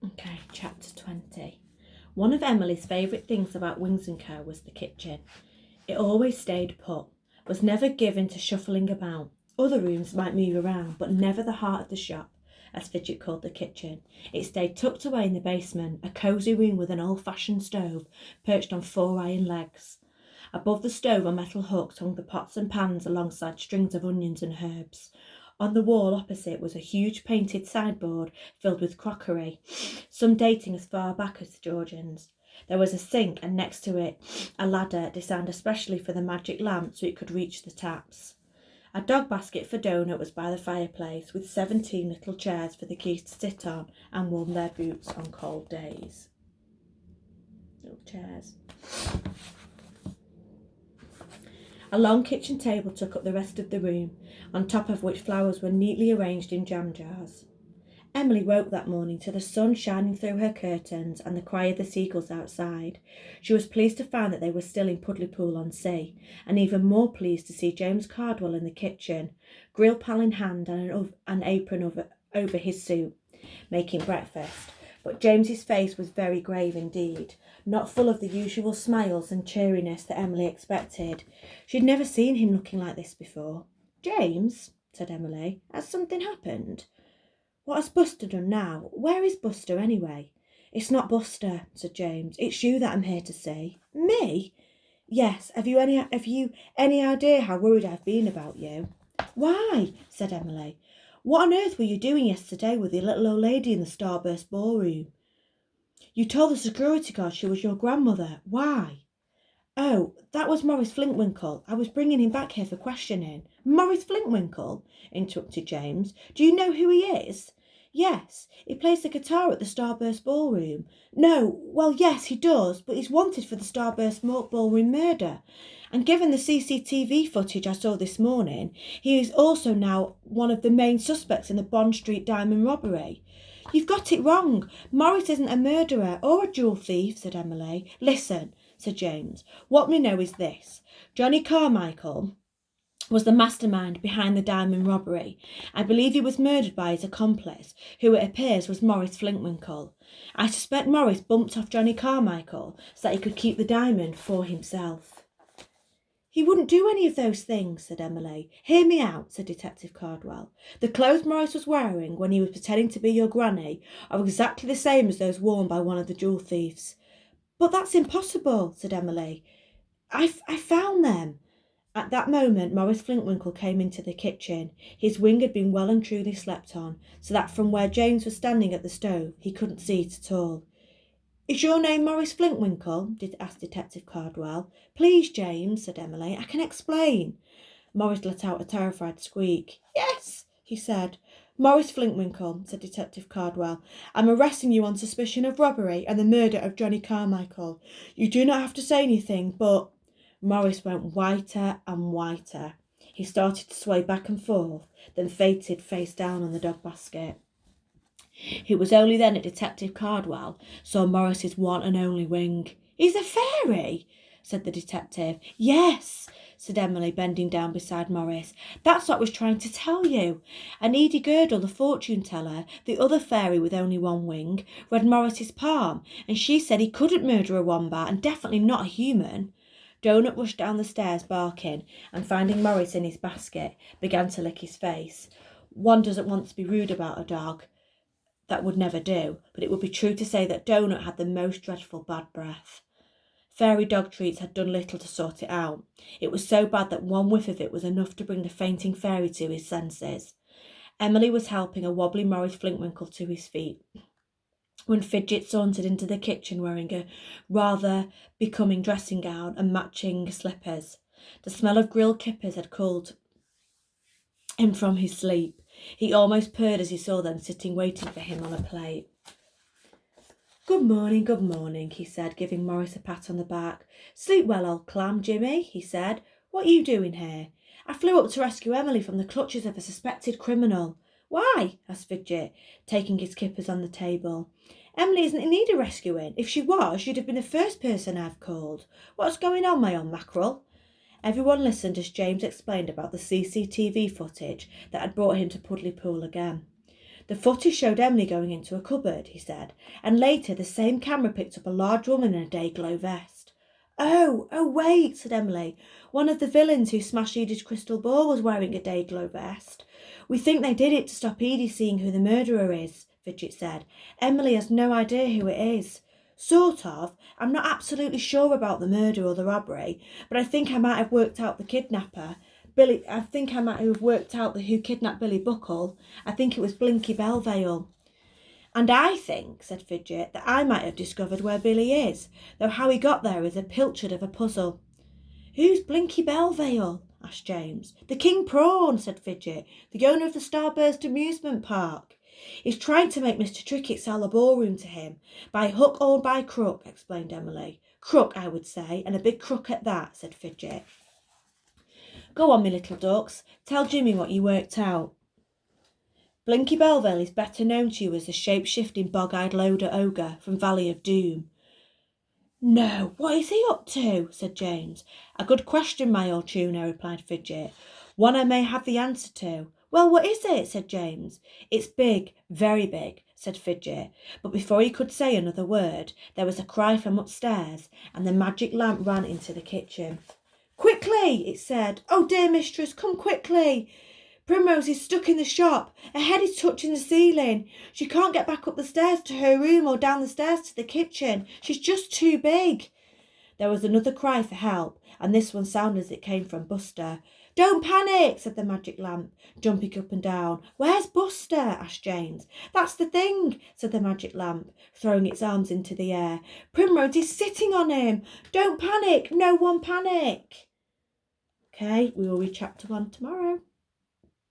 Okay, chapter 20. One of Emily's favourite things about Wings & Co. was the kitchen. It always stayed put, was never given to shuffling about. Other rooms might move around, but never the heart of the shop, as Fidget called the kitchen. It stayed tucked away in the basement, a cosy room with an old-fashioned stove perched on 4 iron legs. Above the stove on metal hooks hung the pots and pans alongside strings of onions and herbs. On the wall opposite was a huge painted sideboard filled with crockery, some dating as far back as the Georgians. There was a sink, and next to it a ladder designed especially for the magic lamp so it could reach the taps. A dog basket for Donut was by the fireplace, with 17 little chairs for the geese to sit on and warm their boots on cold days. Little chairs. A long kitchen table took up the rest of the room, on top of which flowers were neatly arranged in jam jars. Emily woke that morning to the sun shining through her curtains and the cry of the seagulls outside. She was pleased to find that they were still in Pudleypool-on-Sea, and even more pleased to see James Cardwell in the kitchen, grill pan in hand and an apron over his suit, making breakfast. But James's face was very grave indeed, not full of the usual smiles and cheeriness that Emily expected. She'd never seen him looking like this before. "James," said Emily, "has something happened?" "What has Buster done now? Where is Buster, anyway?" "It's not Buster," said James. "It's you that I'm here to see." "Me?" "Yes. Have you any idea how worried I've been about you?" "Why?" said Emily. "What on earth were you doing yesterday with the little old lady in the Starburst ballroom?" "You told the security guard she was your grandmother. Why?" "Oh, that was Maurice Flintwinkle. I was bringing him back here for questioning." "Maurice Flintwinkle?" interrupted James. "Do you know who he is?" "Yes, he plays the guitar at the Starburst ballroom." "No, well, yes, he does, but he's wanted for the Starburst ballroom murder. And given the CCTV footage I saw this morning, he is also now one of the main suspects in the Bond Street diamond robbery." "You've got it wrong. Maurice isn't a murderer or a jewel thief," said Emily. "Listen," said James. "What we know is this. Johnny Carmichael was the mastermind behind the diamond robbery. I believe he was murdered by his accomplice, who it appears was Maurice Flintwinkle. I suspect Maurice bumped off Johnny Carmichael so that he could keep the diamond for himself." "He wouldn't do any of those things," said Emily. "Hear me out," said Detective Cardwell. "The clothes Maurice was wearing when he was pretending to be your granny are exactly the same as those worn by one of the jewel thieves." "But that's impossible," said Emily. I found them." At that moment Maurice Flintwinkle came into the kitchen. His wing had been well and truly slept on, so that from where James was standing at the stove he couldn't see it at all. "Is your name Maurice Flintwinkle?" asked Detective Cardwell. "Please, James," said Emily, "I can explain." Maurice let out a terrified squeak. "Yes," he said. "Maurice Flintwinkle," said Detective Cardwell. "I'm arresting you on suspicion of robbery and the murder of Johnny Carmichael. You do not have to say anything, but—" Maurice went whiter and whiter. He started to sway back and forth, then fainted face down on the dog basket. It was only then that Detective Cardwell saw Maurice's one and only wing. "He's a fairy," said the detective. "Yes," said Emily, bending down beside Maurice. "That's what I was trying to tell you. And Edie Girdle, the fortune teller, the other fairy with only one wing, read Maurice's palm, and she said he couldn't murder a wombat and definitely not a human." Donut rushed down the stairs barking, and finding Maurice in his basket, began to lick his face. One doesn't want to be rude about a dog. That would never do, but it would be true to say that Donut had the most dreadful bad breath. Fairy dog treats had done little to sort it out. It was so bad that one whiff of it was enough to bring the fainting fairy to his senses. Emily was helping a wobbly Maurice Flintwinkle to his feet when Fidget sauntered into the kitchen wearing a rather becoming dressing gown and matching slippers. The smell of grilled kippers had called him from his sleep. He almost purred as he saw them sitting waiting for him on a plate. Good morning, he said, giving Maurice a pat on the back. "Sleep well, old clam, Jimmy," he said. "What are you doing here?" "I flew up to rescue Emily from the clutches of a suspected criminal." "Why?" asked Fidget, taking his kippers on the table. "Emily isn't in need of rescuing. If she was, you'd have been the first person I've called. What's going on, my own mackerel?" Everyone listened as James explained about the CCTV footage that had brought him to Pudleypool again. The footage showed Emily going into a cupboard, he said, and later the same camera picked up a large woman in a day-glow vest. Oh, wait, said Emily. One of the villains who smashed Edie's crystal ball was wearing a day-glow vest. We think they did it to stop Edie seeing who the murderer is, Fidget said. Emily has no idea who it is. Sort of. I'm not absolutely sure about the murder or the robbery, but I think I might have worked out the kidnapper. I think I might have worked out who kidnapped Billy Buckle. I think it was Blinky Belvale. And I think, said Fidget, that I might have discovered where Billy is, though how he got there is a pilchard of a puzzle. Who's Blinky Belvale? Asked James. The King Prawn, said Fidget, the owner of the Starburst amusement park. He's trying to make Mr. Trickett sell the ballroom to him. By hook or by crook, explained Emily. Crook, I would say, and a big crook at that, said Fidget. Go on, me little ducks. Tell Jimmy what you worked out. Blinky Belvale is better known to you as the shape-shifting bog-eyed loader ogre from Valley of Doom. No, what is he up to? Said James. A good question, my old tuner, replied Fidget. One I may have the answer to. Well, what is it? Said James. It's big, very big, said Fidget. But before he could say another word, there was a cry from upstairs, and the magic lamp ran into the kitchen. Quickly, it said. Oh dear, mistress, come quickly. Primrose is stuck in the shop. Her head is touching the ceiling. She can't get back up the stairs to her room or down the stairs to the kitchen. She's just too big. There was another cry for help, and this one sounded as it came from Buster. Don't panic, said the magic lamp, jumping up and down. Where's Buster? Asked James. That's the thing, said the magic lamp, throwing its arms into the air. Primrose is sitting on him. Don't panic. No one panic. Okay, we will read chapter 1 tomorrow.